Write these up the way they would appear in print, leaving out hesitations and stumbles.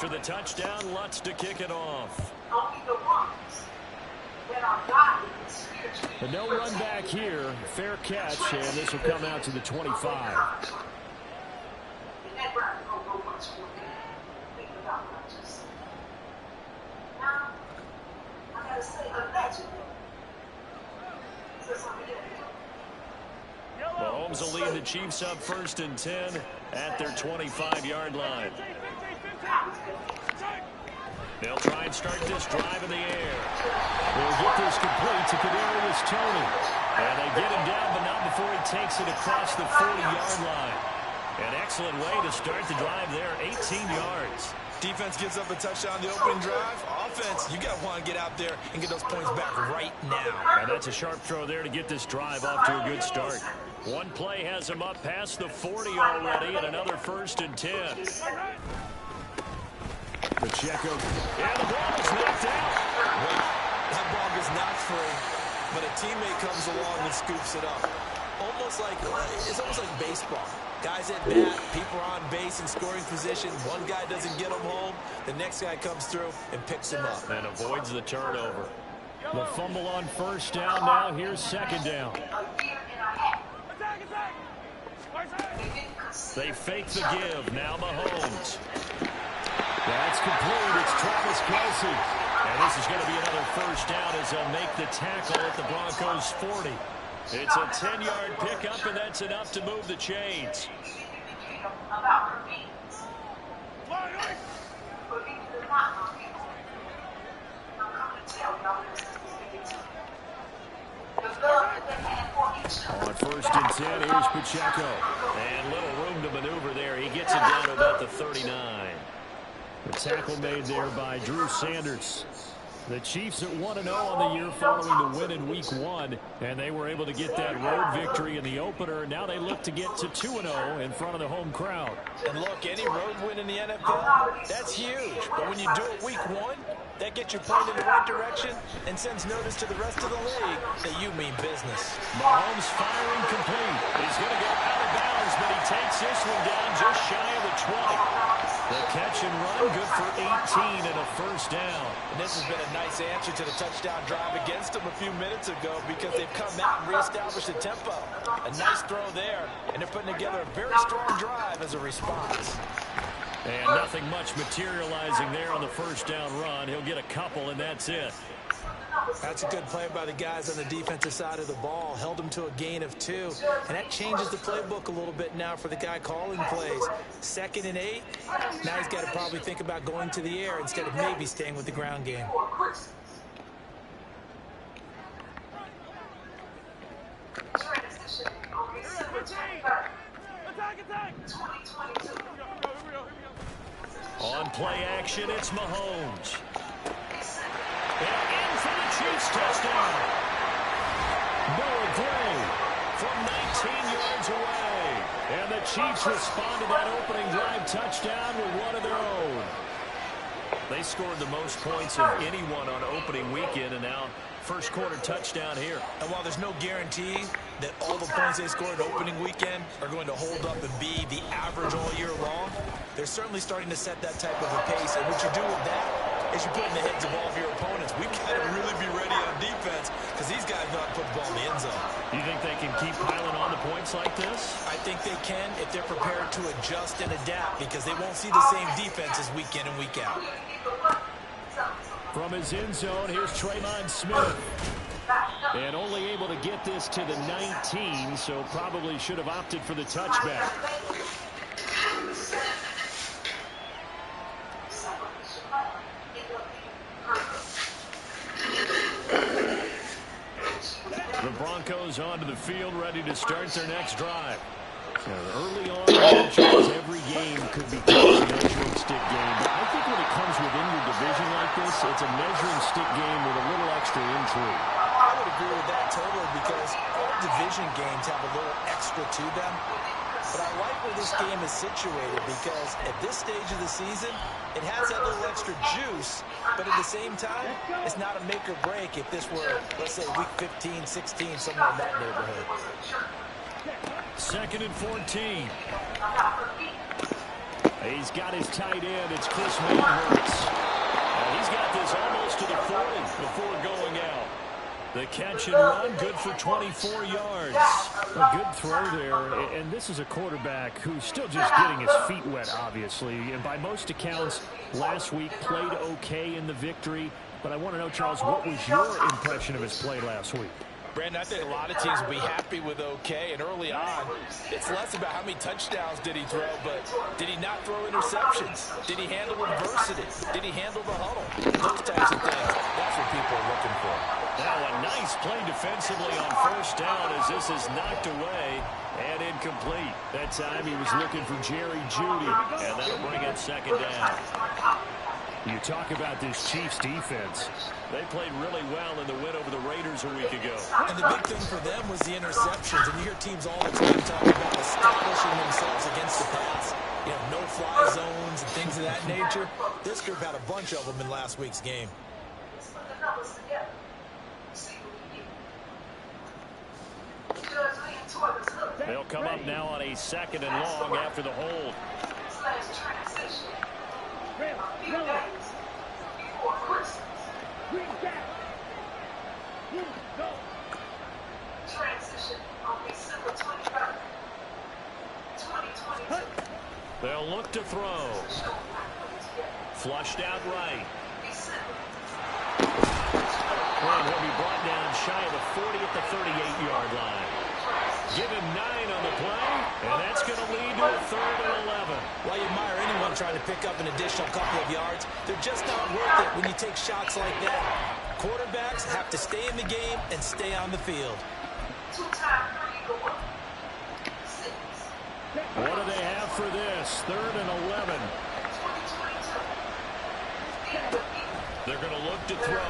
After the touchdown, Lutz to kick it off. But no run back here. Fair catch, and this will come out to the 25. Mahomes will lead the Chiefs up 1st and 10 at their 25-yard line. They'll try and start this drive in the air. They'll get this complete to Kadarius Toney. And they get him down, but not before he takes it across the 40-yard line. An excellent way to start the drive there, 18 yards. Defense gives up a touchdown on the opening drive. Offense, you got to want to get out there and get those points back right now. And that's a sharp throw there to get this drive off to a good start. One play has him up past the 40 already, and another 1st and 10. Pacheco, and the ball is knocked out. That ball gets knocked free, but a teammate comes along and scoops it up. It's almost like baseball. Guys at bat, people are on base in scoring position. One guy doesn't get him home. The next guy comes through and picks him up. And avoids the turnover. The fumble on 1st down now. Here's 2nd down. They fake the give. Now Mahomes. That's complete. It's Travis Kelce. And this is going to be another 1st down as they'll make the tackle at the Broncos' 40. It's a 10-yard pickup, and that's enough to move the chains. On 1st and 10, here's Pacheco. And little room to maneuver there. He gets it down to about the 39. The tackle made there by Drew Sanders. The Chiefs at 1-0 on the year following the win in Week 1, and they were able to get that road victory in the opener. Now they look to get to 2-0 in front of the home crowd. And look, any road win in the NFL, that's huge. But when you do it Week 1, that gets you playing in the right direction and sends notice to the rest of the league that you mean business. Mahomes firing complete. He's going to go out of bounds, but he takes this one down just shy of the 20. The catch and run, good for 18 and a 1st down. And this has been a nice answer to the touchdown drive against them a few minutes ago because they've come out and reestablished the tempo. A nice throw there, and they're putting together a very strong drive as a response. And nothing much materializing there on the 1st down run. He'll get a couple, and that's it. That's a good play by the guys on the defensive side of the ball. Held them to a gain of 2. And that changes the playbook a little bit now for the guy calling plays. 2nd and 8. Now he's got to probably think about going to the air instead of maybe staying with the ground game. On play action, it's Mahomes. And in for the Chiefs touchdown. Noah Gray from 19 yards away. And the Chiefs respond to that opening drive touchdown with one of their own. They scored the most points of anyone on opening weekend, and now 1st quarter touchdown here. And while there's no guarantee that all the points they scored opening weekend are going to hold up and be the average all year long, they're certainly starting to set that type of a pace. And what you do with that is you put in the heads of all of your opponents. We've got to really be ready on defense because these guys know how to put the ball in the end zone. Do you think they can keep piling on the points like this? I think they can if they're prepared to adjust and adapt because they won't see the same defenses week in and week out. From his end zone, here's Traymon Smith. And only able to get this to the 19, so probably should have opted for the touchback. The Broncos onto the field, ready to start their next drive. Early on, every game could be a measuring stick game. But I think when it comes within your division like this, it's a measuring stick game with a little extra intrigue. I would agree with that totally because all division games have a little extra to them. But I like where this game is situated because at this stage of the season, it has that little extra juice, but at the same time, it's not a make or break if this were, let's say, week 15, 16, somewhere in that neighborhood. 2nd and 14. He's got his tight end. It's Chris Manhurst. He's got this almost to the 40 before going out. The catch and run, good for 24 yards. A good throw there, and this is a quarterback who's still just getting his feet wet, obviously. And by most accounts, last week played okay in the victory. But I want to know, Charles, what was your impression of his play last week? Brandon, I think a lot of teams will be happy with okay, and early on, it's less about how many touchdowns did he throw, but did he not throw interceptions? Did he handle adversity? Did he handle the huddle? Those types of things, that's what people are looking for. Now a nice play defensively on first down as this is knocked away and incomplete. That time he was looking for Jerry Jeudy, and that'll bring up second down. You talk about this Chiefs defense. They played really well in the win over the Raiders a week ago. And the big thing for them was the interceptions. And you hear teams all the time talk about establishing themselves against the pass. You know, no-fly zones and things of that nature. This group had a bunch of them in last week's game. They'll come up now on a second and long after the hold. They'll look to throw. Flushed out right. And he'll be brought down shy of the 40 at the 38-yard line. Give him 9 on the play, and that's going to lead to a 3rd and 11. While you admire anyone trying to pick up an additional couple of yards, they're just not worth it when you take shots like that. Quarterbacks have to stay in the game and stay on the field. What do they have for this? 3rd and 11. They're going to look to throw.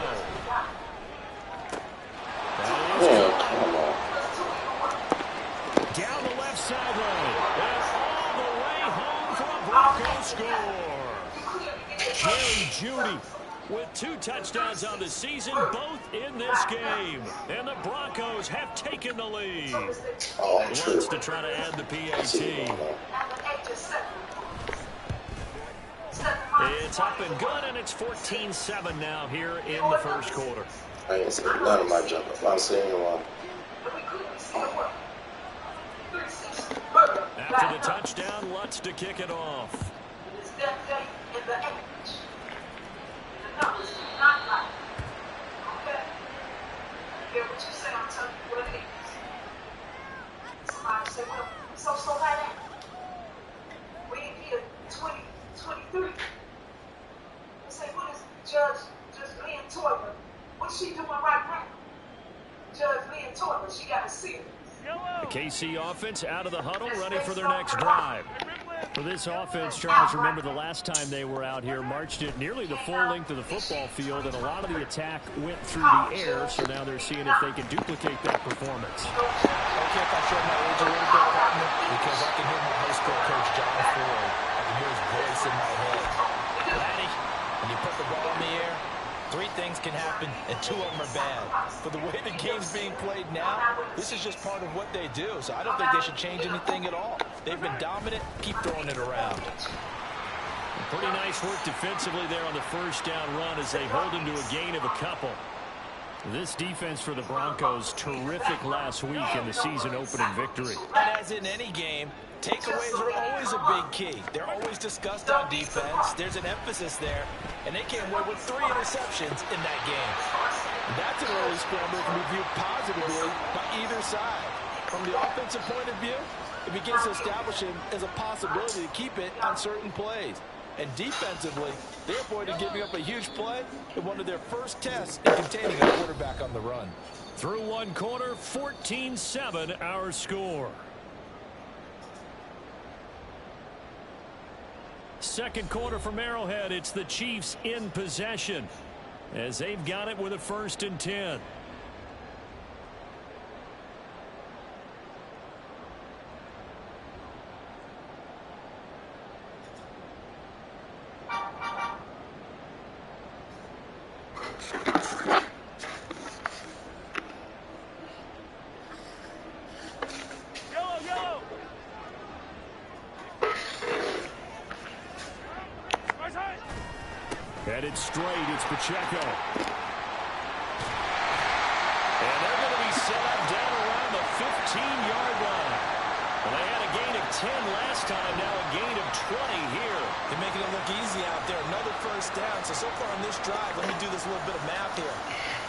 Down the left sideline. And all the way home for a Broncos score. Jerry Jeudy with 2 touchdowns on the season, both in this game. And the Broncos have taken the lead. Wants to try to add the PAT. It's up and good, and it's 14-7 now here in the first quarter. I ain't seen none of my jump. I'm seeing one. After the touchdown, Lutz to kick it off. Somebody say, well, so like that. We ain't here 2023. They say, what is Judge Lynn Toiler? What's she doing right now? Judge Lynn Toiler, she got a series. The KC offense out of the huddle, ready for their next drive. For this offense, Charles, remember the last time they were out here, marched it nearly the full length of the football field, and a lot of the attack went through the air, so now they're seeing if they can duplicate that performance. Okay, if I show my age a little bit, partner, because I can hear my high school coach, John Ford. I can hear his voice in my head. Laddie, when you put the ball in the air, 3 things can happen, and 2 of them are bad. For the way the game's being played now, this is just part of what they do, so I don't think they should change anything at all. They've been dominant. Keep throwing it around. Pretty nice work defensively there on the first down run as they hold him to a gain of a couple. This defense for the Broncos, terrific last week in the season-opening victory. And as in any game, takeaways are always a big key. They're always discussed on defense. There's an emphasis there, and they came away with 3 interceptions in that game. That's an early scramble that can be viewed positively by either side. From the offensive point of view, it begins to establish him as a possibility to keep it on certain plays. And defensively, they avoided giving up a huge play in one of their first tests in containing a quarterback on the run. Through one quarter, 14-7 our score. Second quarter from Arrowhead, it's the Chiefs in possession as they've got it with a 1st and 10. Headed straight, it's Pacheco. And they're going to be set up down around the 15-yard line. Well, they had a gain of 10 last time, now a gain of 20 here. They're making it look easy out there. Another first down. So far on this drive, let me do this little bit of math here.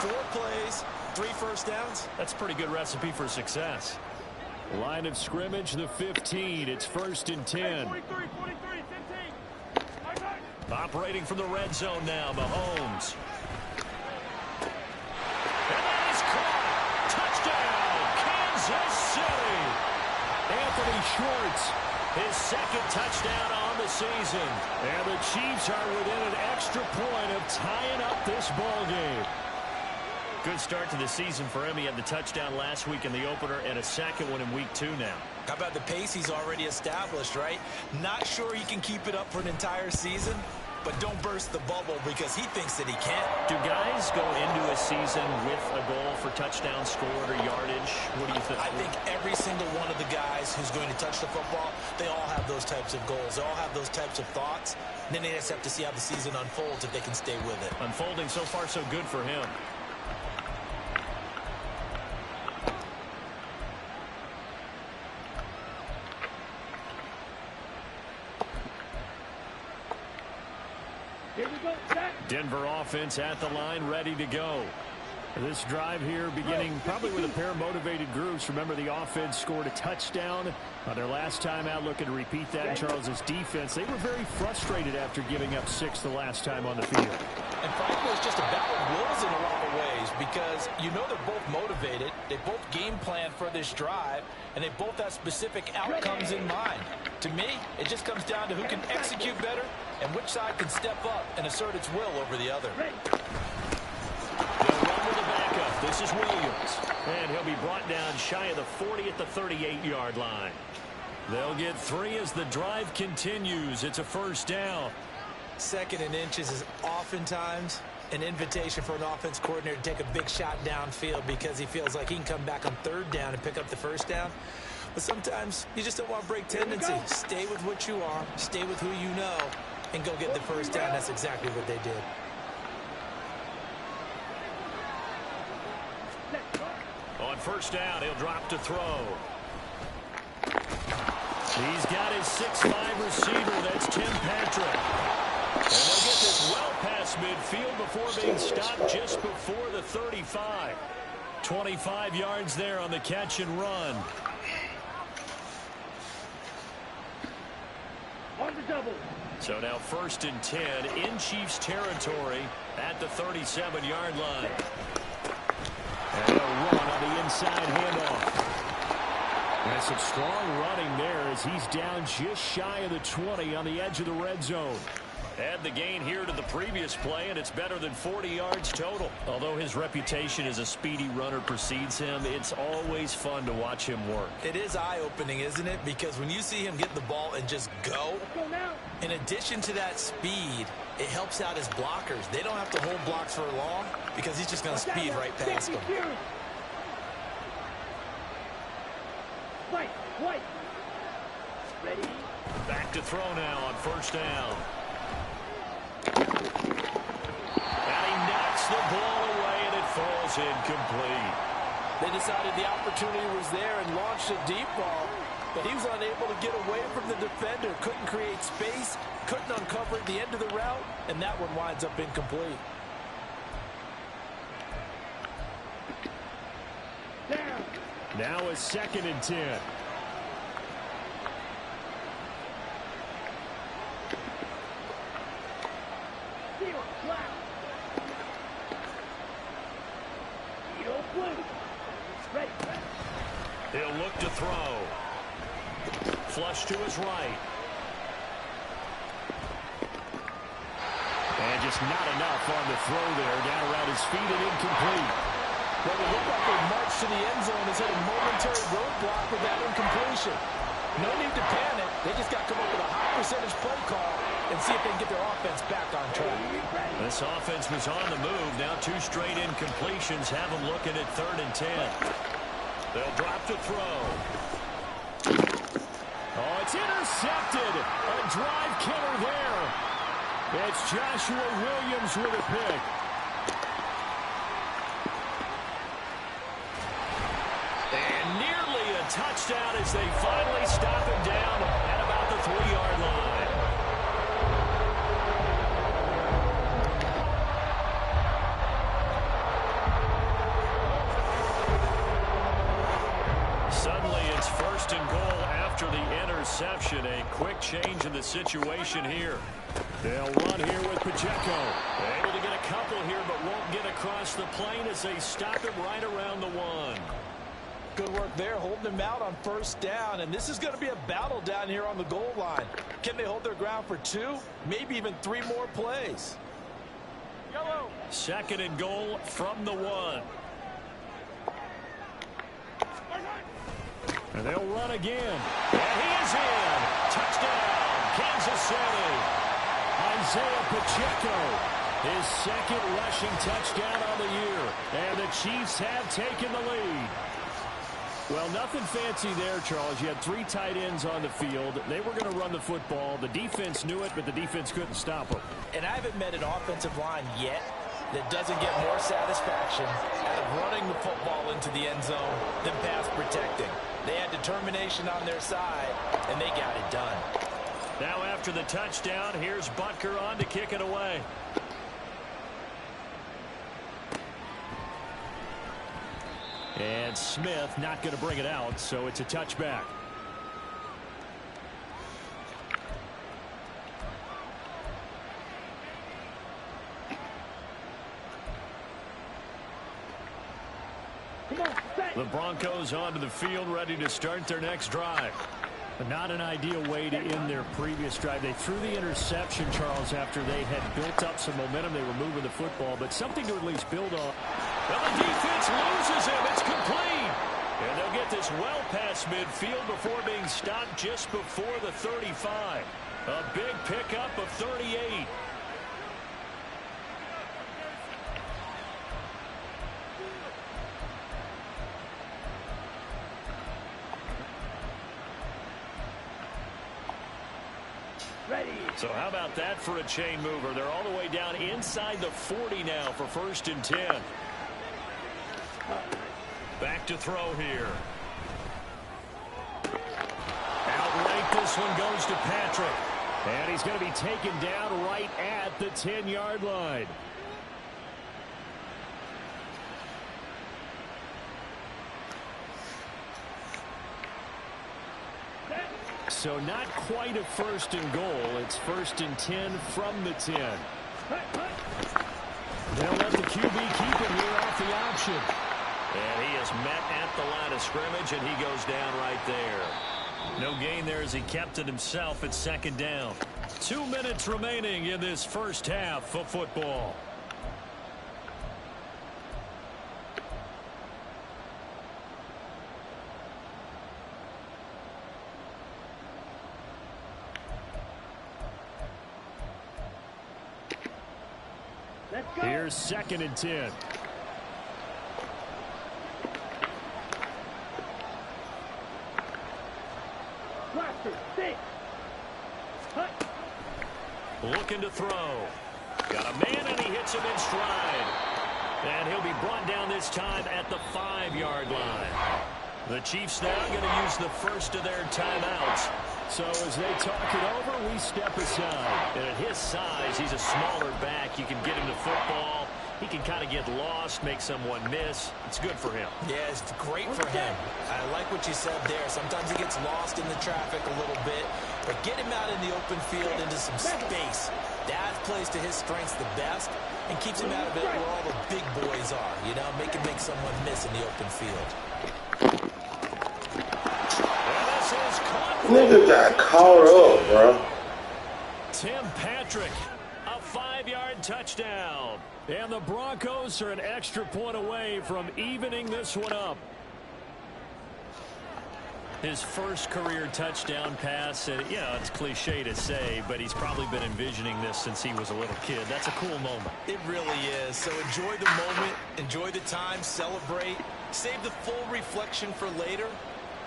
4 plays, 3 first downs. That's a pretty good recipe for success. Line of scrimmage, the 15. It's 1st and 10. 43, 15. Operating from the red zone now, Mahomes. And that is caught. Touchdown, Kansas City. Anthony Schwartz, his 2nd touchdown on the season. And the Chiefs are within an extra point of tying up this ball game. Good start to the season for him. He had the touchdown last week in the opener and a second one in week 2 now. How about the pace he's already established, right? Not sure he can keep it up for an entire season, but don't burst the bubble because he thinks that he can. Do guys go into a season with a goal for touchdown scored or yardage? What do you think? I think every single one of the guys who's going to touch the football, they all have those types of goals. They all have those types of thoughts. And then they just have to see how the season unfolds if they can stay with it. Unfolding so far so good for him. Here we go, set. Denver offense at the line, ready to go. This drive here beginning probably with a pair of motivated groups. Remember, the offense scored a touchdown on their last time out, looking to repeat that in Charles's defense. They were very frustrated after giving up 6 the last time on the field. And frankly, it's just a battle of wills in a lot of ways because you know they're both motivated. They both game plan for this drive, and they both have specific outcomes in mind. To me, it just comes down to who can execute better and which side can step up and assert its will over the other. They'll run with the backup. This is Williams. And he'll be brought down shy of the 40 at the 38-yard line. They'll get 3 as the drive continues. It's a 1st down. 2nd and inches is oftentimes an invitation for an offense coordinator to take a big shot downfield because he feels like he can come back on 3rd down and pick up the 1st down. But sometimes you just don't want to break tendency. Stay with what you are, stay with who you know, and go get the 1st down. That's exactly what they did. On 1st down, he'll drop to throw. He's got his 6'5" receiver. That's Tim Patrick. And they'll get this well past midfield before being stopped just before the 35. 25 yards there on the catch and run. On the double. So now 1st and 10 in Chiefs territory at the 37-yard line. And a run on the inside handoff. And some strong running there as he's down just shy of the 20 on the edge of the red zone. Add the gain here to the previous play, and it's better than 40 yards total. Although his reputation as a speedy runner precedes him, it's always fun to watch him work. It is eye-opening, isn't it? Because when you see him get the ball and just go, in addition to that speed, it helps out his blockers. They don't have to hold blocks for long because he's just going to speed right past them. White. Ready. Back to throw now on 1st down. And he knocks the ball away, and it falls incomplete. They decided the opportunity was there and launched a deep ball, but he was unable to get away from the defender, couldn't create space, couldn't uncover at the end of the route, and that one winds up incomplete. Down. Now a 2nd and 10. He'll look to throw. Flush to his right. And just not enough on the throw there. Down around his feet and incomplete. Well, it looked like they marched to the end zone has hit a momentary roadblock with that incompletion. No need to panic. They just got to come up with a high percentage play call and see if they can get their offense back on track. This offense was on the move. Now 2 straight incompletions have them looking at 3rd and 10. They'll drop to throw. Oh, it's intercepted. A drive killer there. It's Joshua Williams with a pick. And nearly a touchdown as they finally stop him down at about the 3-yard line. Suddenly it's 1st and goal after the interception. A quick change in the situation here. They'll run here with Pacheco. Able to get a couple here, but won't get across the plane as they stop him right around the 1. Good work there, holding him out on 1st down. And this is going to be a battle down here on the goal line. Can they hold their ground for 2, maybe even 3 more plays? 2nd and goal from the 1. And they'll run again. And he is in. Touchdown, Kansas City. Isaiah Pacheco, his 2nd rushing touchdown on the year. And the Chiefs have taken the lead. Well, nothing fancy there, Charles. You had 3 tight ends on the field. They were going to run the football. The defense knew it, but the defense couldn't stop them. And I haven't met an offensive line yet that doesn't get more satisfaction out of running the football into the end zone than pass protecting. They had determination on their side, and they got it done. Now after the touchdown, here's Butker on to kick it away. And Smith not going to bring it out, so it's a touchback. The Broncos onto the field, ready to start their next drive. But not an ideal way to end their previous drive. They threw the interception, Charles, after they had built up some momentum. They were moving the football, but something to at least build on. Well, the defense loses him. It's complete. And they'll get this well past midfield before being stopped just before the 35. A big pickup of 38. So how about that for a chain mover? They're all the way down inside the 40 now for 1st and 10. Back to throw here. Outright, this one goes to Patrick. And he's going to be taken down right at the 10-yard line. So not quite a 1st and goal. It's 1st and 10 from the 10. They'll let the QB keep it here off the option. And he is met at the line of scrimmage, and he goes down right there. No gain there as he kept it himself at 2nd down. 2 minutes remaining in this 1st half of football. Here's 2nd and 10. Looking to throw. Got a man, and he hits him in stride. And he'll be brought down this time at the 5-yard line. The Chiefs now going to use the first of their timeouts. So as they talk it over, we step aside. And at his size, he's a smaller back. You can get him the football. He can kind of get lost, make someone miss. It's good for him. Yeah, it's great for him. I like what you said there. Sometimes he gets lost in the traffic a little bit. But get him out in the open field into some space. That plays to his strengths the best and keeps him out of it where all the big boys are. You know, make someone miss in the open field. Nigga got caught up, bro. Tim Patrick, a 5-yard touchdown. And the Broncos are an extra point away from evening this one up. His first career touchdown pass, and you know, it's cliche to say, but he's probably been envisioning this since he was a little kid. That's a cool moment. It really is. So enjoy the moment, enjoy the time, celebrate, save the full reflection for later,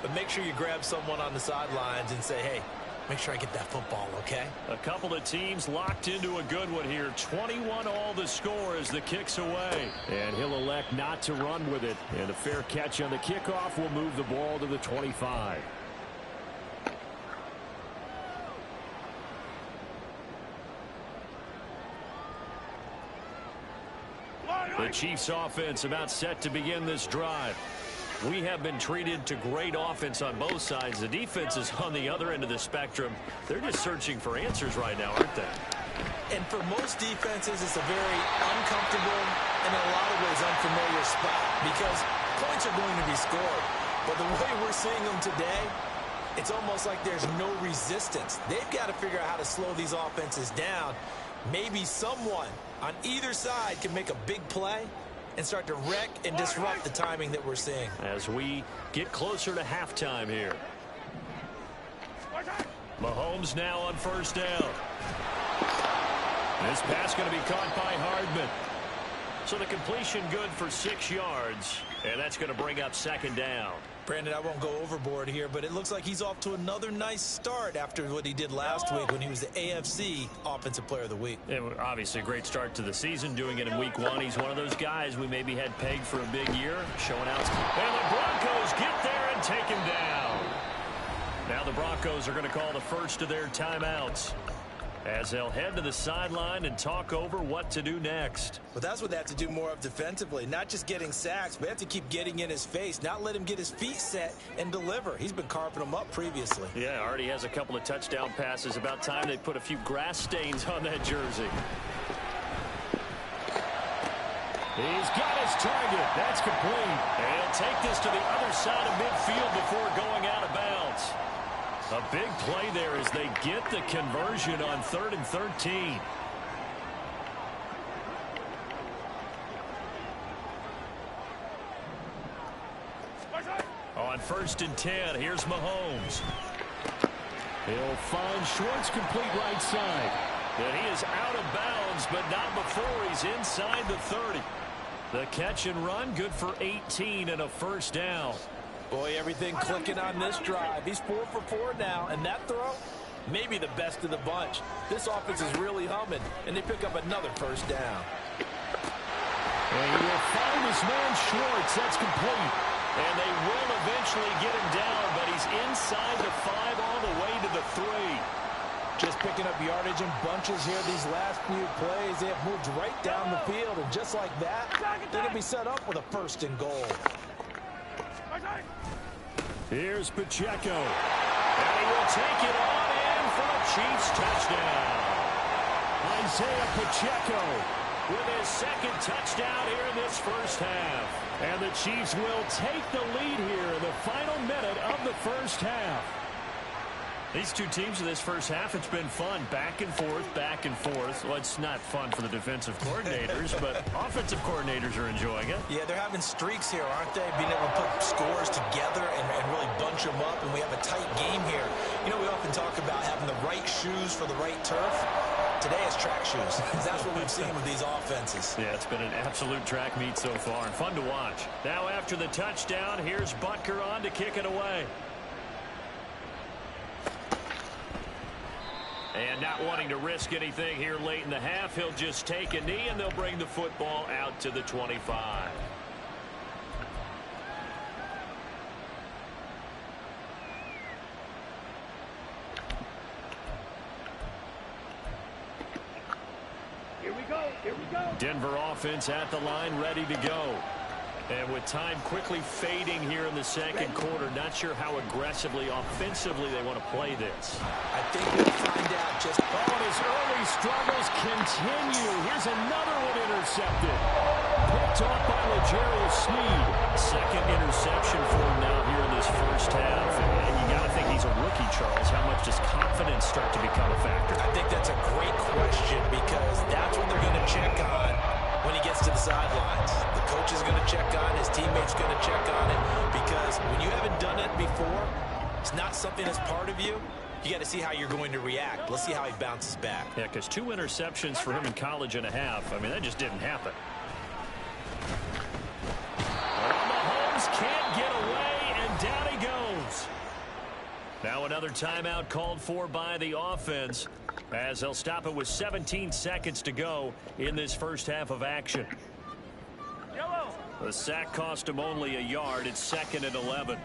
but make sure you grab someone on the sidelines and say, hey, Make sure I get that football, okay? A couple of teams locked into a good one here. 21 all the score as the kick's away. And he'll elect not to run with it. And a fair catch on the kickoff will move the ball to the 25. The Chiefs offense about set to begin this drive. We have been treated to great offense on both sides. The defense is on the other end of the spectrum. They're just searching for answers right now, aren't they? And for most defenses, it's a very uncomfortable and in a lot of ways unfamiliar spot because points are going to be scored. But the way we're seeing them today, it's almost like there's no resistance. They've got to figure out how to slow these offenses down. Maybe someone on either side can make a big play and start to wreck and disrupt the timing that we're seeing. As we get closer to halftime here. Mahomes now on first down. This pass going to be caught by Hardman. So the completion good for 6 yards, and that's going to bring up second down. Brandon, I won't go overboard here, but it looks like he's off to another nice start after what he did last week when he was the AFC Offensive Player of the Week. Yeah, obviously a great start to the season, doing it in week 1. He's one of those guys we maybe had pegged for a big year, showing out. And the Broncos get there and take him down. Now the Broncos are going to call the first of their timeouts as they'll head to the sideline and talk over what to do next. But that's what they have to do more of defensively, not just getting sacks, but they have to keep getting in his face, not let him get his feet set and deliver. He's been carving them up previously. Yeah, already has a couple of touchdown passes. About time they put a few grass stains on that jersey. He's got his target. That's complete. And he'll take this to the other side of midfield before going out of bounds. A big play there as they get the conversion on 3rd and 13. On 1st and 10, here's Mahomes. He'll find Schwartz, complete right side. And he is out of bounds, but not before he's inside the 30. The catch and run, good for 18 and a first down. Boy, everything clicking on this drive. He's 4 for 4 now, and that throw, maybe the best of the bunch. This offense is really humming, and they pick up another first down. And he will find his man Schwartz. That's complete. And they will eventually get him down, but he's inside the 5 all the way to the 3. Just picking up yardage in bunches here these last few plays. They have moved right down the field, and just like that, they're going to be set up with a 1st and goal. Here's Pacheco. And he will take it on in for a Chiefs touchdown. Isaiah Pacheco with his 2nd touchdown here in this first half. And the Chiefs will take the lead here in the final minute of the first half. These two teams in this first half, it's been fun. Back and forth, back and forth. Well, it's not fun for the defensive coordinators, but offensive coordinators are enjoying it. Yeah, they're having streaks here, aren't they? Being able to put scores together and really bunch them up, and we have a tight game here. You know, we often talk about having the right shoes for the right turf. Today it's track shoes. That's what we've seen with these offenses. Yeah, it's been an absolute track meet so far, and fun to watch. Now after the touchdown, here's Butker on to kick it away. And not wanting to risk anything here late in the half, he'll just take a knee, and they'll bring the football out to the 25. Here we go. Here we go. Denver offense at the line, ready to go. And with time quickly fading here in the second quarter, not sure how aggressively, offensively they want to play this. I think we'll find out just... Oh, and his early struggles continue. Here's another one intercepted. Picked off by L'Jarius Sneed. 2nd interception for him now here in this first half. And you got to think he's a rookie, Charles. How much does confidence start to become a factor? I think that's a great question because that's what they're going to check on when he gets to the sidelines. The coach is going to check on it. His teammates going to check on it because when you haven't done it before, it's not something that's part of you. You got to see how you're going to react. Let's see how he bounces back. Yeah, because 2 interceptions for him in college and a half. I mean, that just didn't happen. Well, Mahomes can't get away, and down he goes. Now another another timeout called for by the offense, as they'll stop it with 17 seconds to go in this first half of action. Yellow. The sack cost him only a yard. It's 2nd and 11.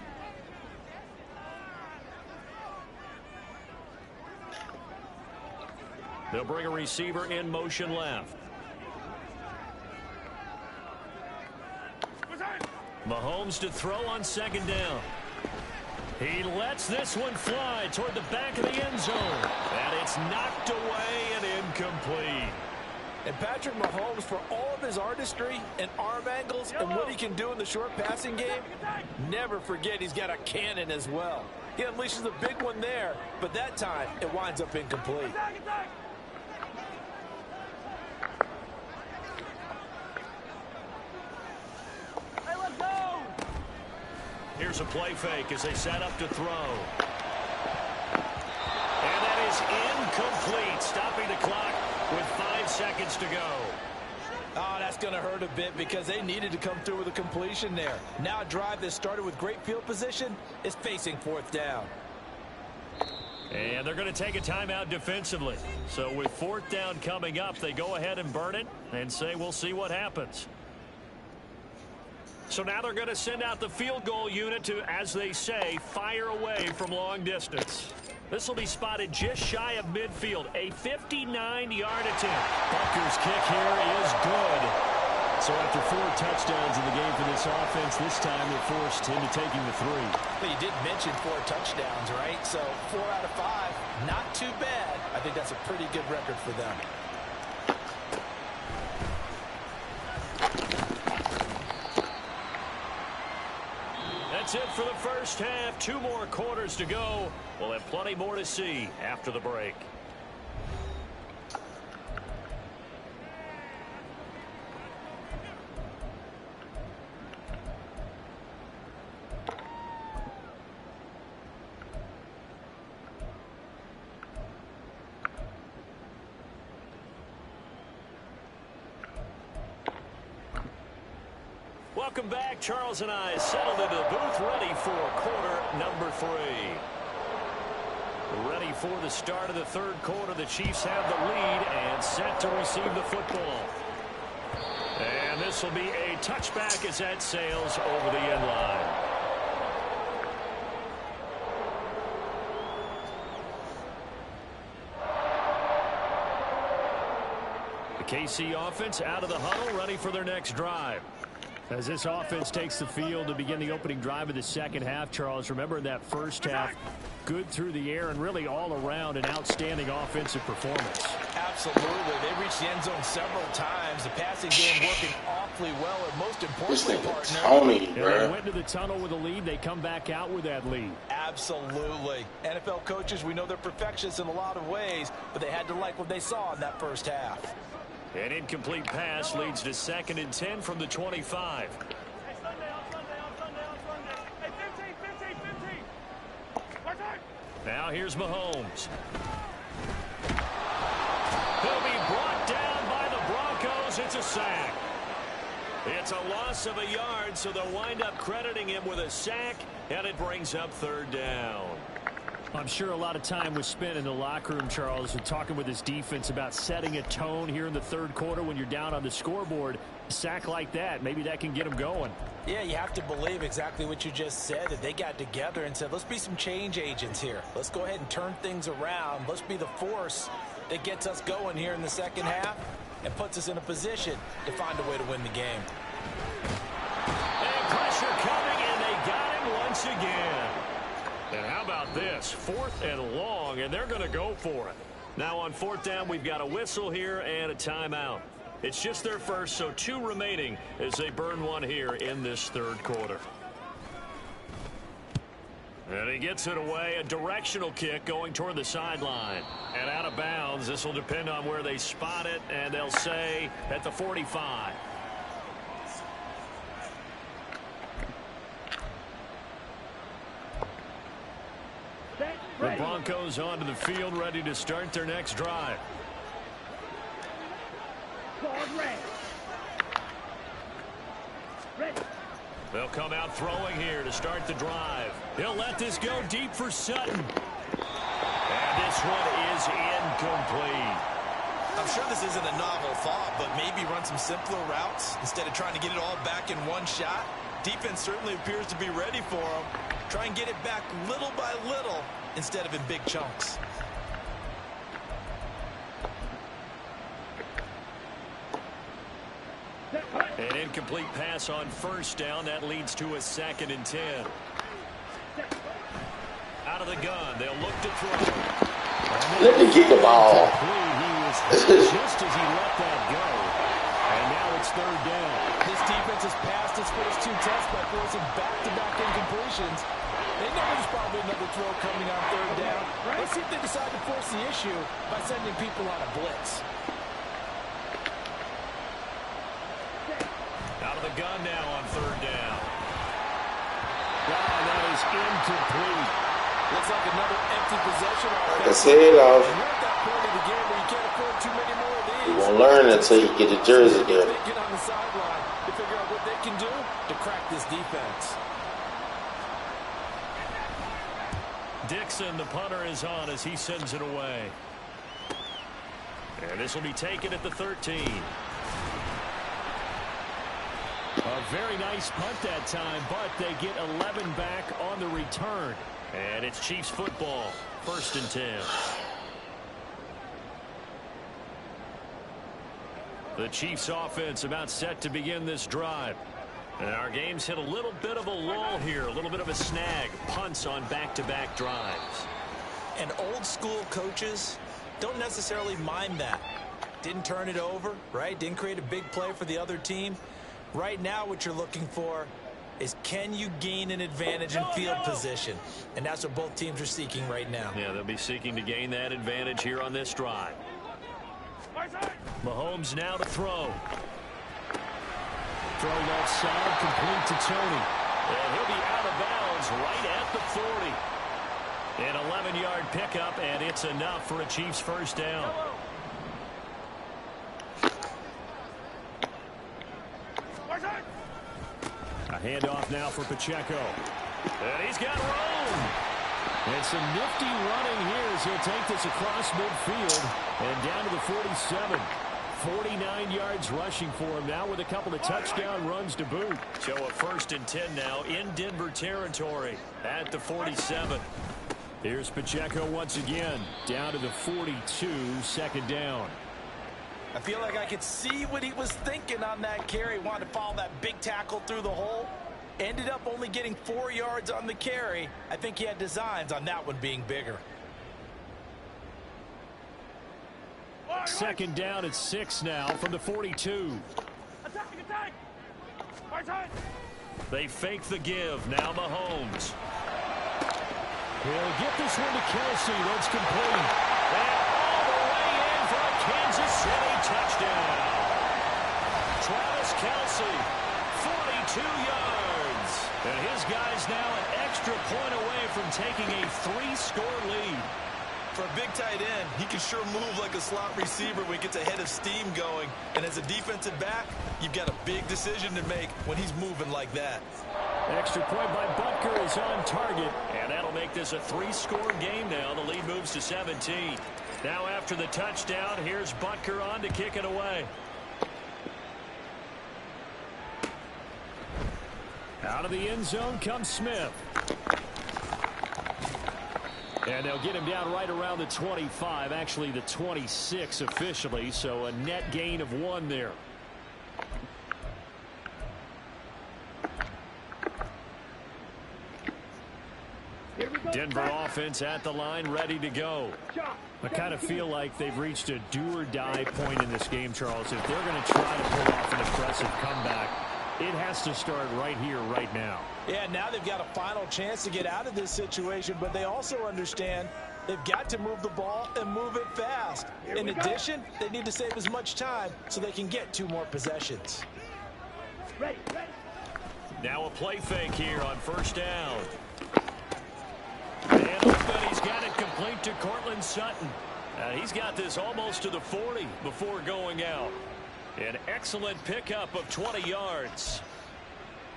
They'll bring a receiver in motion left. Mahomes to throw on 2nd down. He lets this one fly toward the back of the end zone. And it's knocked away and incomplete. And Patrick Mahomes, for all of his artistry and arm angles and what he can do in the short passing game, never forget he's got a cannon as well. He unleashes a big one there, but that time it winds up incomplete. Here's a play fake as they set up to throw. And that is incomplete, stopping the clock with 5 seconds to go. Oh, that's going to hurt a bit because they needed to come through with a completion there. Now a drive that started with great field position is facing 4th down. And they're going to take a timeout defensively. So with 4th down coming up, they go ahead and burn it and say we'll see what happens. So now they're going to send out the field goal unit to, as they say, fire away from long distance. This will be spotted just shy of midfield, a 59-yard attempt. Butker's kick here is good. So after 4 touchdowns in the game for this offense, this time it forced him to taking the 3. But you did mention 4 touchdowns, right? So 4 out of 5, not too bad. I think that's a pretty good record for them. That's it for the first half. 2 more quarters to go. We'll have plenty more to see after the break. Welcome back. Charles and I settled into the booth, ready for quarter number 3. Ready for the start of the 3rd quarter. The Chiefs have the lead and set to receive the football. And this will be a touchback as that sails over the end line. The KC offense out of the huddle, ready for their next drive. As this offense takes the field to begin the opening drive of the second half, Charles, remember in that first half, good through the air and really all around an outstanding offensive performance. Absolutely. They reached the end zone several times. The passing game working awfully well, and most importantly, partner, Tony, they went to the tunnel with a lead. They come back out with that lead. Absolutely. NFL coaches, we know they're perfectionists in a lot of ways, but they had to like what they saw in that first half. An incomplete pass leads to 2nd and 10 from the 25. Now here's Mahomes. He'll be brought down by the Broncos. It's a sack. It's a loss of a yard, so they'll wind up crediting him with a sack, and it brings up 3rd down. I'm sure a lot of time was spent in the locker room, Charles, and talking with his defense about setting a tone here in the 3rd quarter when you're down on the scoreboard. A sack like that, maybe that can get them going. Yeah, you have to believe exactly what you just said, that they got together and said, let's be some change agents here. Let's go ahead and turn things around. Let's be the force that gets us going here in the second half and puts us in a position to find a way to win the game. And pressure coming, and they got him once again. And how about this? 4th and long, and they're going to go for it. Now on 4th down, we've got a whistle here and a timeout. It's just their first, so 2 remaining as they burn one here in this 3rd quarter. And he gets it away, a directional kick going toward the sideline. And out of bounds, this will depend on where they spot it, and they'll say at the 45. The Broncos onto the field, ready to start their next drive. They'll come out throwing here to start the drive. He'll let this go deep for Sutton. This one is incomplete. I'm sure this isn't a novel thought, but maybe run some simpler routes instead of trying to get it all back in one shot. Defense certainly appears to be ready for him. Try and get it back little by little instead of in big chunks. An incomplete pass on first down. That leads to a 2nd and 10. Out of the gun. They'll look to throw. Let me get the ball. Just as he let that go. And now it's 3rd down. This defense has passed its first 2 tests by forcing back-to-back incompletions. They know there's probably another throw coming on 3rd down. Let's see if they decide to force the issue by sending people on a blitz. Out of the gun now on 3rd down. That is incomplete. Looks like another empty possession. Like I said, You're at that point of the game where you can't afford too many more of these. you won't learn until you get your jersey there. Thinking on the sideline to figure out what they can do to crack this defense. Dixon, the punter, is on as he sends it away. And this will be taken at the 13. A very nice punt that time, but they get 11 back on the return. And it's Chiefs football, 1st and 10. The Chiefs offense about set to begin this drive. And our game's hit a little bit of a lull here, a little bit of a snag. Punts on back-to-back drives. And old school coaches don't necessarily mind that. Didn't turn it over, right? Didn't create a big play for the other team. Right now what you're looking for is, can you gain an advantage in field position? And that's what both teams are seeking right now. Yeah, they'll be seeking to gain that advantage here on this drive. Mahomes now to throw. Throw left side, complete to Tony. And he'll be out of bounds right at the 40. An 11-yard pickup, and it's enough for a Chiefs 1st down. A handoff now for Pacheco. And he's got room. And some nifty running here as he'll take this across midfield and down to the 47. 49 yards rushing for him now with a couple of touchdown runs to boot. So a 1st and 10 now in Denver territory at the 47. Here's Pacheco once again down to the 42, 2nd down. I feel like I could see what he was thinking on that carry. Wanted to follow that big tackle through the hole. Ended up only getting 4 yards on the carry. I think he had designs on that one being bigger. 2nd down at 6 now from the 42. They fake the give. Now Mahomes. He'll get this one to Kelsey. That's complete. And all the way in for a Kansas City touchdown. Travis Kelsey, 42 yards. And his guy's now an extra point away from taking a 3-score lead. For a big tight end, he can sure move like a slot receiver when he gets a head of steam going. And as a defensive back, you've got a big decision to make when he's moving like that. Extra point by Butker is on target. And that'll make this a 3-score game now. The lead moves to 17. Now after the touchdown, here's Butker on to kick it away. Out of the end zone comes Smith. And they'll get him down right around the 25, actually the 26 officially, so a net gain of 1 there. Denver offense at the line, ready to go. I kind of feel like they've reached a do-or-die point in this game, Charles. If they're going to try to pull off an impressive comeback, it has to start right here, right now. Yeah, now they've got a final chance to get out of this situation, but they also understand they've got to move the ball and move it fast. In addition, they need to save as much time so they can get 2 more possessions. Now a play fake here on 1st down. And open, he's got it complete to Cortland Sutton. He's got this almost to the 40 before going out. An excellent pickup of 20 yards.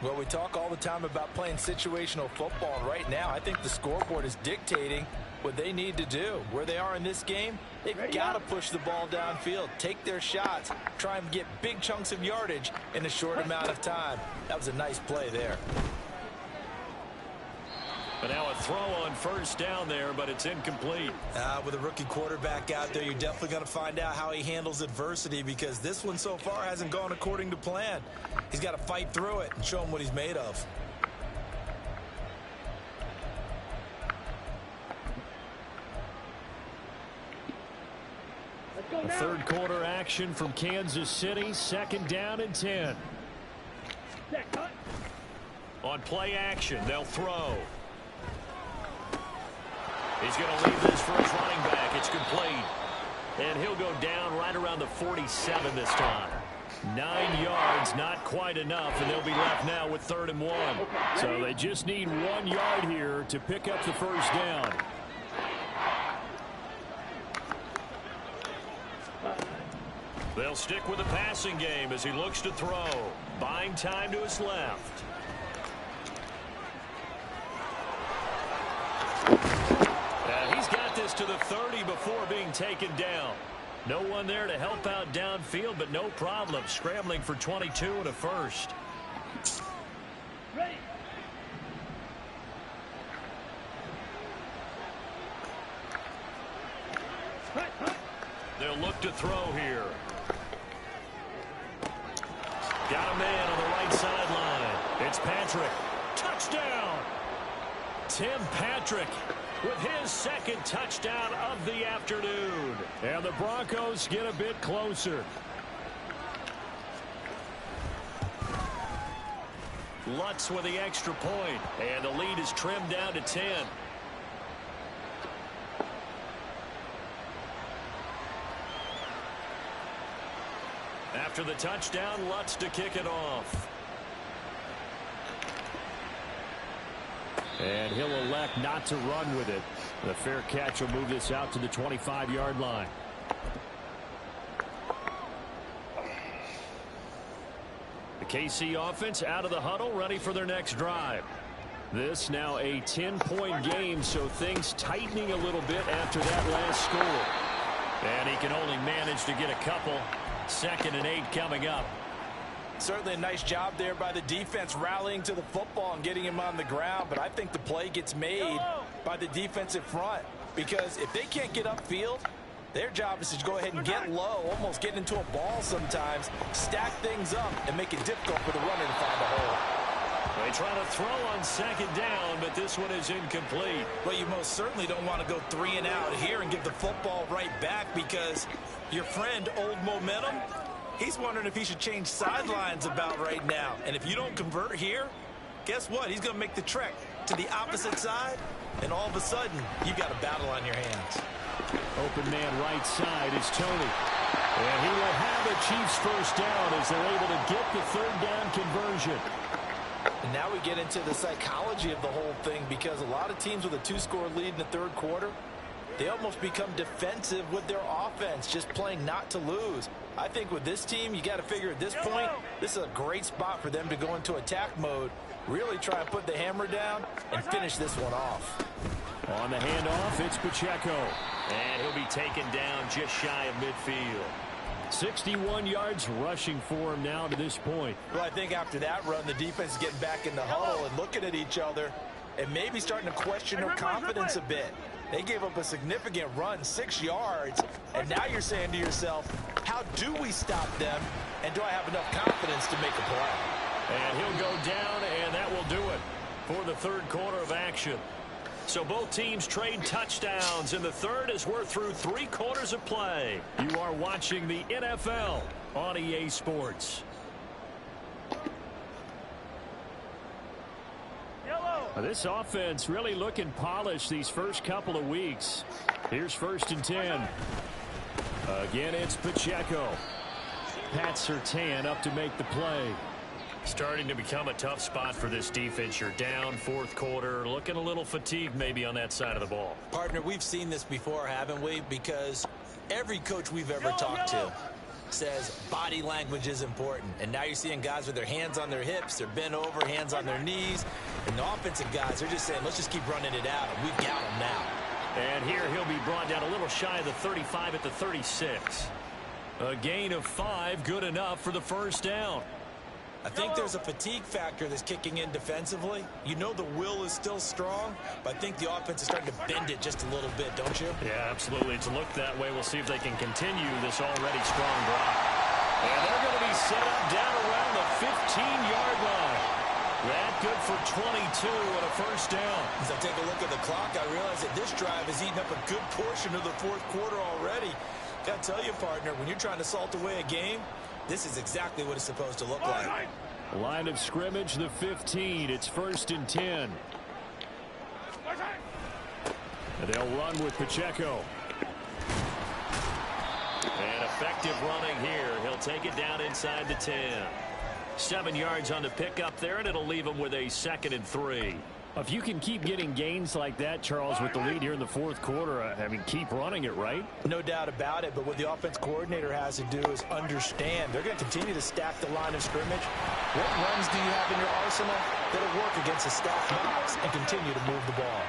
Well, we talk all the time about playing situational football, and right now I think the scoreboard is dictating what they need to do. Where they are in this game, they've got to push the ball downfield, take their shots, try and get big chunks of yardage in a short amount of time. That was a nice play there. But now a throw on first down there, but it's incomplete. With a rookie quarterback out there, you're definitely going to find out how he handles adversity, because this one so far hasn't gone according to plan. He's got to fight through it and show him what he's made of. A third quarter action from Kansas City, 2nd down and 10. On play action, they'll throw. He's going to leave this for his running back. It's complete. And he'll go down right around the 47 this time. 9 yards, not quite enough, and they'll be left now with 3rd and 1. So they just need 1 yard here to pick up the first down. They'll stick with the passing game as he looks to throw. Buying time to his left. He's got this to the 30 before being taken down. No one there to help out downfield, but no problem. Scrambling for 22 and a first. Ready. They'll look to throw here. Got a man on the right sideline. It's Patrick. Touchdown! Tim Patrick with his 2nd touchdown of the afternoon. And the Broncos get a bit closer. Lutz with the extra point. And the lead is trimmed down to 10. After the touchdown, Lutz to kick it off. And he'll elect not to run with it. The fair catch will move this out to the 25-yard line. The KC offense out of the huddle, ready for their next drive. This now a 10-point game, so things tightening a little bit after that last score. And he can only manage to get a couple. 2nd and 8 coming up. Certainly a nice job there by the defense, rallying to the football and getting him on the ground. But I think the play gets made by the defensive front, because if they can't get upfield, their job is to go ahead and get low, almost get into a ball sometimes, stack things up, and make it difficult for the runner to find a hole. They try to throw on 2nd down, but this one is incomplete. Well, you most certainly don't want to go 3 and out here and give the football right back, because your friend, Old Momentum, he's wondering if he should change sidelines about right now. And if you don't convert here, guess what? He's going to make the trek to the opposite side, and all of a sudden, you got a battle on your hands. Open man right side is Tony. And he will have the Chiefs first down as they're able to get the 3rd down conversion. And now we get into the psychology of the whole thing, because a lot of teams with a 2-score lead in the 3rd quarter, they almost become defensive with their offense, just playing not to lose. I think with this team, you got to figure at this point, this is a great spot for them to go into attack mode, really try and put the hammer down and finish this one off. On the handoff, it's Pacheco. And he'll be taken down just shy of midfield. 61 yards rushing for him now to this point. Well, I think after that run, the defense is getting back in the huddle and looking at each other and maybe starting to question their confidence a bit. They gave up a significant run, 6 yards, and now you're saying to yourself, how do we stop them, and do I have enough confidence to make a play? And he'll go down, and that will do it for the 3rd quarter of action. So both teams trade touchdowns, and the third as we're through 3 quarters of play. You are watching the NFL on EA Sports. This offense really looking polished these first couple of weeks. Here's 1st and 10. Again, it's Pacheco. Pat Surtain up to make the play. Starting to become a tough spot for this defense. You're down 4th quarter, looking a little fatigued maybe on that side of the ball. Partner, we've seen this before, haven't we? Because every coach we've ever talked to says body language is important. And now you're seeing guys with their hands on their hips, they're bent over, hands on their knees. And the offensive guys, they're just saying, let's just keep running it out, and we've got them now. And here he'll be brought down a little shy of the 35 at the 36. A gain of 5, good enough for the first down. I think there's a fatigue factor that's kicking in defensively. You know the will is still strong, but I think the offense is starting to bend it just a little bit, don't you? Yeah, absolutely. It's looked that way. We'll see if they can continue this already strong drive. And they're going to be set up down around the 15-yard line. That good for 22 and a first down. As I take a look at the clock, I realize that this drive has eaten up a good portion of the fourth quarter already. Got to tell you, partner, when you're trying to salt away a game, this is exactly what it's supposed to look like. Line of scrimmage, the 15. It's 1st and 10. And they'll run with Pacheco. And effective running here. He'll take it down inside the 10. 7 yards on the pickup there, and it'll leave him with a 2nd and 3. If you can keep getting gains like that, Charles, with the lead here in the fourth quarter, I mean, keep running it, right? No doubt about it, but what the offense coordinator has to do is understand they're going to continue to stack the line of scrimmage. What runs do you have in your arsenal that'll work against a stacked box and continue to move the ball?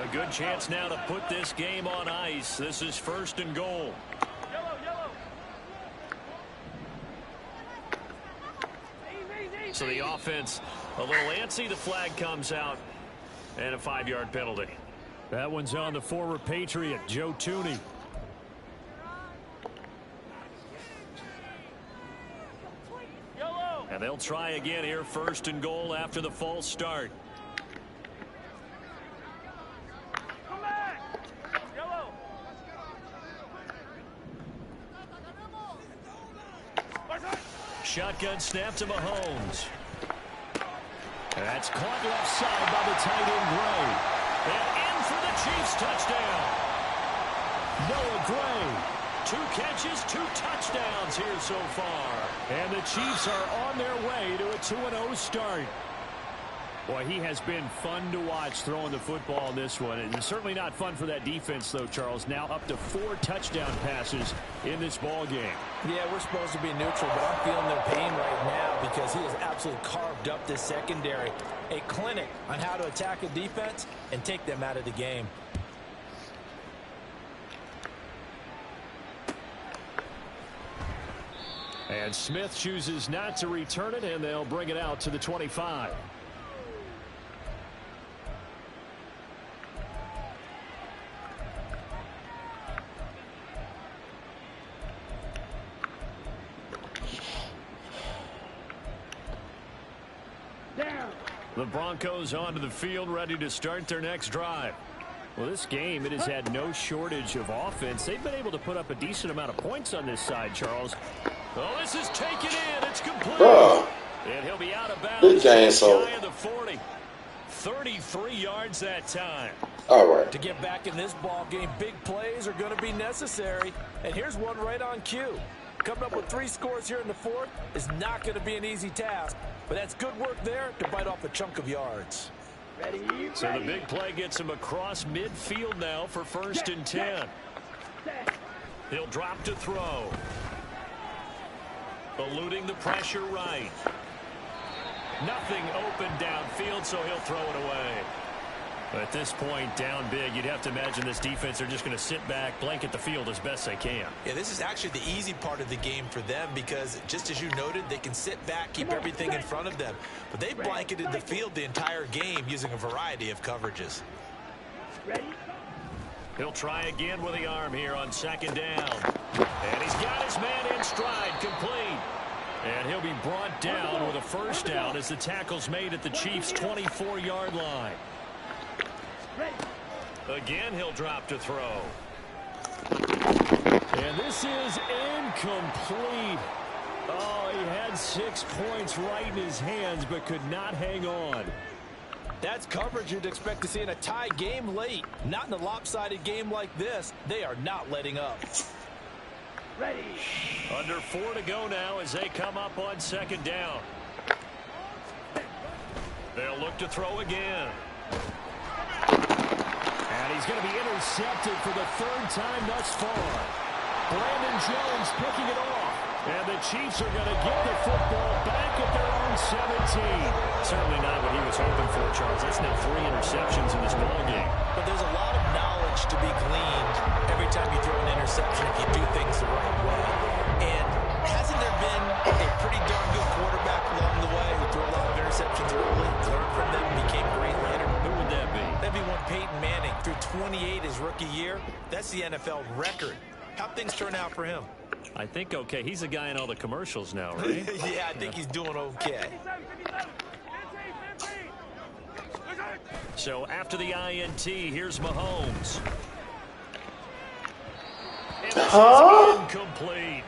A good chance now to put this game on ice. This is 1st and goal. So the offense a little antsy. The flag comes out and a 5-yard penalty. That one's on the former Patriot, Joe Tooney. And they'll try again here, 1st and goal after the false start. Shotgun snap to Mahomes. That's caught left side by the tight end Gray. And in for the Chiefs touchdown. Noah Gray. 2 catches, 2 touchdowns here so far. And the Chiefs are on their way to a 2-0 start. Boy, he has been fun to watch throwing the football in this one. It's certainly not fun for that defense, though, Charles. Now up to 4 touchdown passes in this ball game. Yeah, we're supposed to be neutral, but I'm feeling their pain right now because he has absolutely carved up this secondary. A clinic on how to attack a defense and take them out of the game. And Smith chooses not to return it, and they'll bring it out to the 25. The Broncos onto the field, ready to start their next drive. Well, this game, it has had no shortage of offense. They've been able to put up a decent amount of points on this side, Charles. Oh, this is taken in. It's complete. Bruh. And he'll be out of bounds. This game so. Shy of the 40. 33 yards that time. All right. To get back in this ball game, big plays are going to be necessary. And here's one right on cue. Coming up with 3 scores here in the fourth is not going to be an easy task. But that's good work there to bite off a chunk of yards. So the big play gets him across midfield now for 1st and 10. He'll drop to throw. Eluding the pressure right. Nothing open downfield, so he'll throw it away. At this point, down big, you'd have to imagine this defense are just going to sit back, blanket the field as best they can. Yeah, this is actually the easy part of the game for them because, just as you noted, they can sit back, keep everything in front of them. But they blanketed the field the entire game using a variety of coverages. He'll try again with the arm here on 2nd down. And he's got his man in stride, complete. And he'll be brought down with a 1st down as the tackle's made at the Chiefs' 24-yard line. Again, he'll drop to throw. And this is incomplete. Oh, he had 6 points right in his hands, but could not hang on. That's coverage you'd expect to see in a tie game late. Not in a lopsided game like this. They are not letting up. Under 4 to go now as they come up on 2nd down. They'll look to throw again. And he's going to be intercepted for the 3rd time thus far. Brandon Jones picking it off. And the Chiefs are going to get the football back at their own 17. Certainly not what he was hoping for, Charles. That's now 3 interceptions in this ballgame. But there's a lot of knowledge to be gleaned every time you throw an interception if you do things the right way. And hasn't there been a pretty darn good quarterback along the way who threw a lot of interceptions early, learned from them, and became great later? Who would that be? That'd be one Peyton Manning threw 28 his rookie year. That's the NFL record. How'd things turn out for him? I think okay. He's a guy in all the commercials now, right? Yeah, I think he's doing okay. So after the INT, here's Mahomes. And this is incomplete.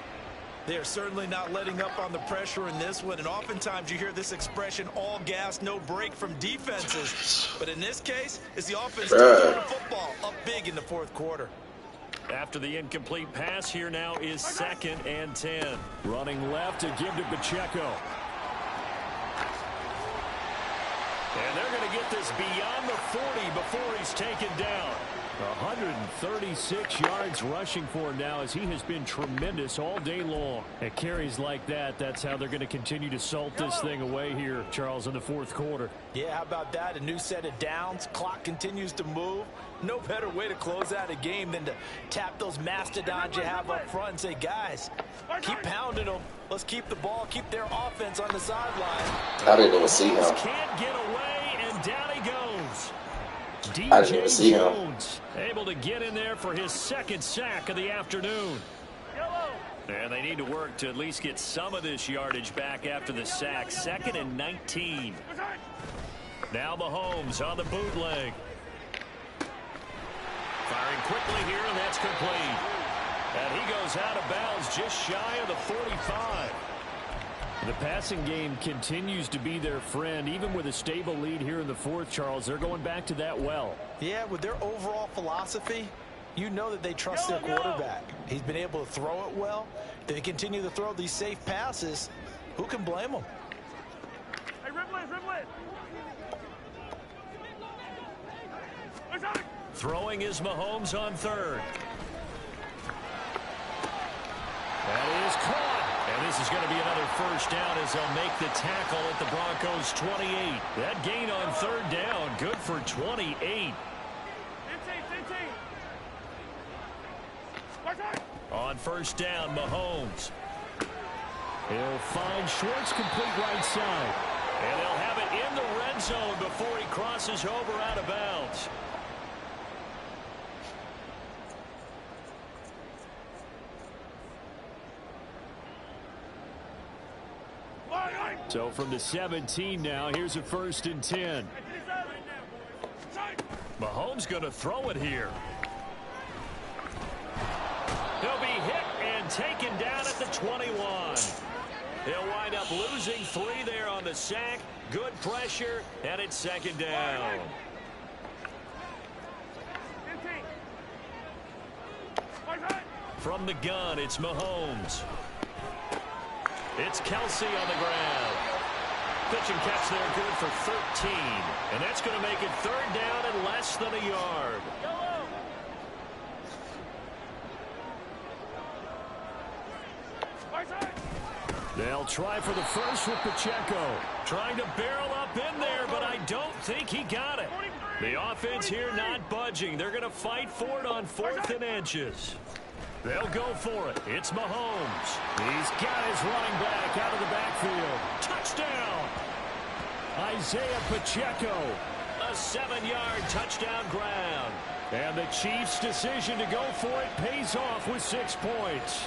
They're certainly not letting up on the pressure in this one, and oftentimes you hear this expression, all gas, no break from defenses. But in this case, it's the offense taking the football up big in the fourth quarter. After the incomplete pass, here now is 2nd and 10. Running left to give to Pacheco. And they're going to get this beyond the 40 before he's taken down. 136 yards rushing for him now as he has been tremendous all day long. At carries like that, that's how they're going to continue to salt this thing away here, Charles, in the fourth quarter. Yeah, how about that? A new set of downs. Clock continues to move. No better way to close out a game than to tap those mastodons you have up front and say, guys, keep pounding them. Let's keep the ball, keep their offense on the sideline. I didn't even see him. Can't get away, and down he goes. I didn't even see him. Jones able to get in there for his 2nd sack of the afternoon. And they need to work to at least get some of this yardage back after the sack. 2nd and 19. Now Mahomes on the bootleg. Firing quickly here, and that's complete. And he goes out of bounds just shy of the 45. The passing game continues to be their friend. Even with a stable lead here in the fourth, Charles, they're going back to that well. Yeah, with their overall philosophy, you know that they trust their quarterback. He's been able to throw it well. They continue to throw these safe passes. Who can blame them? Hey, Ripley. Throwing is Mahomes on 3rd. That is caught. And this is going to be another first down as they'll make the tackle at the Broncos' 28. That gain on 3rd down, good for 28. On first down, Mahomes. He'll find Schwartz complete right side. And they'll have it in the red zone before he crosses over out of bounds. So from the 17 now, here's a 1st and 10. Mahomes going to throw it here. He'll be hit and taken down at the 21. He'll wind up losing 3 there on the sack. Good pressure, and it's 2nd down. From the gun, it's Mahomes. It's Kelsey on the ground. Pitch and catch there, good for 13. And that's going to make it 3rd down and less than a yard. They'll try for the first with Pacheco. Trying to barrel up in there, but I don't think he got it. The offense here not budging. They're going to fight for it on 4th and inches. They'll go for it. It's Mahomes. He's got his running back out of the backfield. Touchdown! Isaiah Pacheco. A 7-yard touchdown ground. And the Chiefs' decision to go for it pays off with 6 points.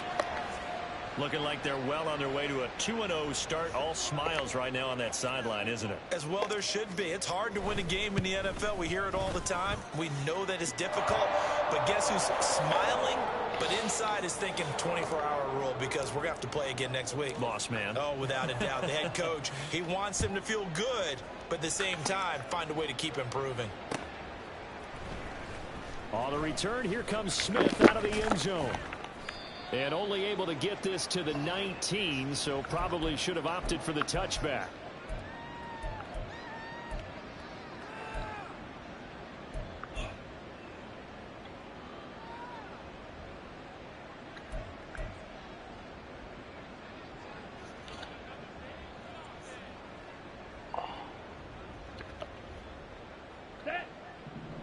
Looking like they're well on their way to a 2-0 start. All smiles right now on that sideline, isn't it? As well there should be. It's hard to win a game in the NFL. We hear it all the time. We know that it's difficult. But guess who's smiling? But inside is thinking 24-hour rule because we're going to have to play again next week. Boss man. Oh, without a doubt. The head coach, he wants him to feel good, but at the same time, find a way to keep improving. On the return, here comes Smith out of the end zone. And only able to get this to the 19, so probably should have opted for the touchback.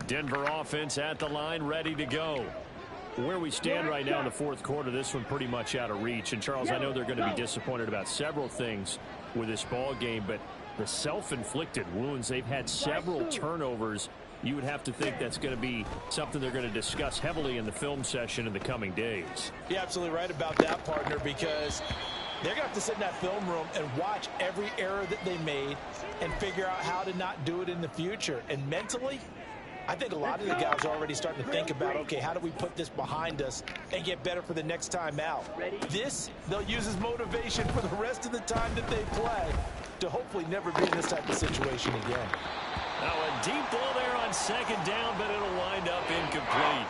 Denver offense at the line, ready to go. Where we stand right now in the fourth quarter, this one pretty much out of reach. And, Charles, I know they're going to be disappointed about several things with this ball game, but the self-inflicted wounds, they've had several turnovers. You would have to think that's going to be something they're going to discuss heavily in the film session in the coming days. You're absolutely right about that, partner, because they're going to have to sit in that film room and watch every error that they made and figure out how to not do it in the future. And mentally, I think a lot of the guys are already starting to think about, okay, how do we put this behind us and get better for the next time out? This, they'll use as motivation for the rest of the time that they play to hopefully never be in this type of situation again. Now a deep ball there on second down, but it'll wind up incomplete.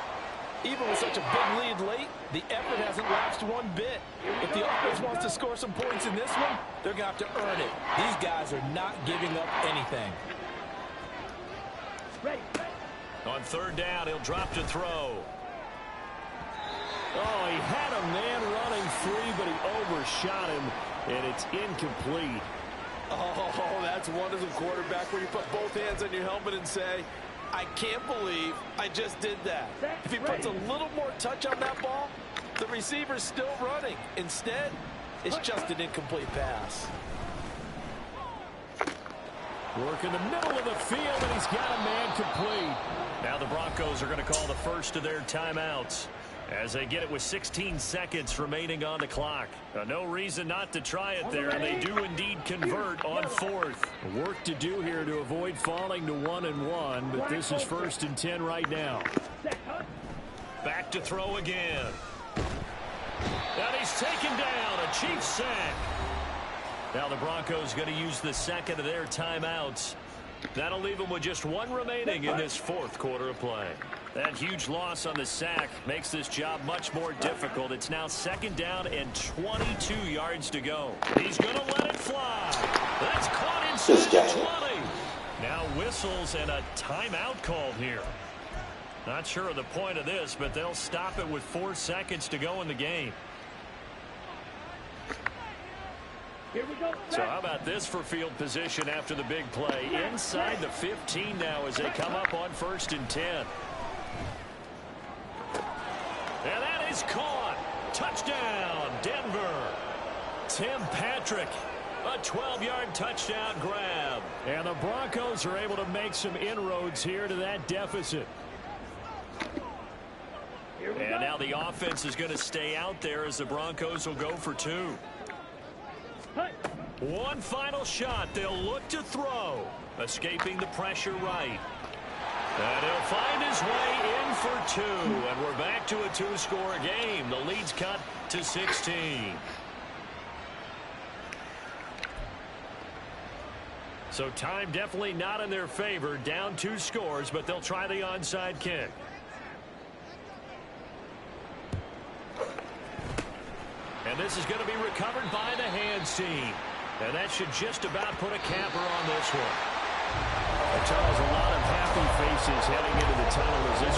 Even with such a big lead late, the effort hasn't lapsed one bit. If the offense wants to score some points in this one, they're going to have to earn it. These guys are not giving up anything. On third down, he'll drop to throw. Oh, he had a man running free, but he overshot him, and it's incomplete. Oh, that's one as a quarterback where you put both hands on your helmet and say, I can't believe I just did that. If he puts a little more touch on that ball, the receiver's still running. Instead, it's just an incomplete pass. Work in the middle of the field, and he's got a man complete. Now the Broncos are going to call the first of their timeouts as they get it with 16 seconds remaining on the clock. No reason not to try it there, and they do indeed convert on fourth. Work to do here to avoid falling to 1-1, but this is 1st and 10 right now. Back to throw again. And he's taken down, a Chiefs sack. Now the Broncos going to use the second of their timeouts. That'll leave them with just one remaining in this fourth quarter of play. That huge loss on the sack makes this job much more difficult. It's now 2nd down and 22 yards to go. He's going to let it fly. That's caught inside the 20. Now whistles and a timeout called here. Not sure of the point of this, but they'll stop it with 4 seconds to go in the game. Here we go. So how about this for field position after the big play? Inside the 15 now as they come up on 1st and 10. And that is caught. Touchdown, Denver. Tim Patrick, a 12-yard touchdown grab. And the Broncos are able to make some inroads here to that deficit. And now the offense is going to stay out there as the Broncos will go for 2. One final shot. They'll look to throw. Escaping the pressure right. And he'll find his way in for 2. And we're back to a 2-score game. The lead's cut to 16. So time definitely not in their favor. Down 2 scores, but they'll try the onside kick. And this is going to be recovered by the hands team. And that should just about put a capper on this one. Charles, a lot of happy faces heading into the tunnel as this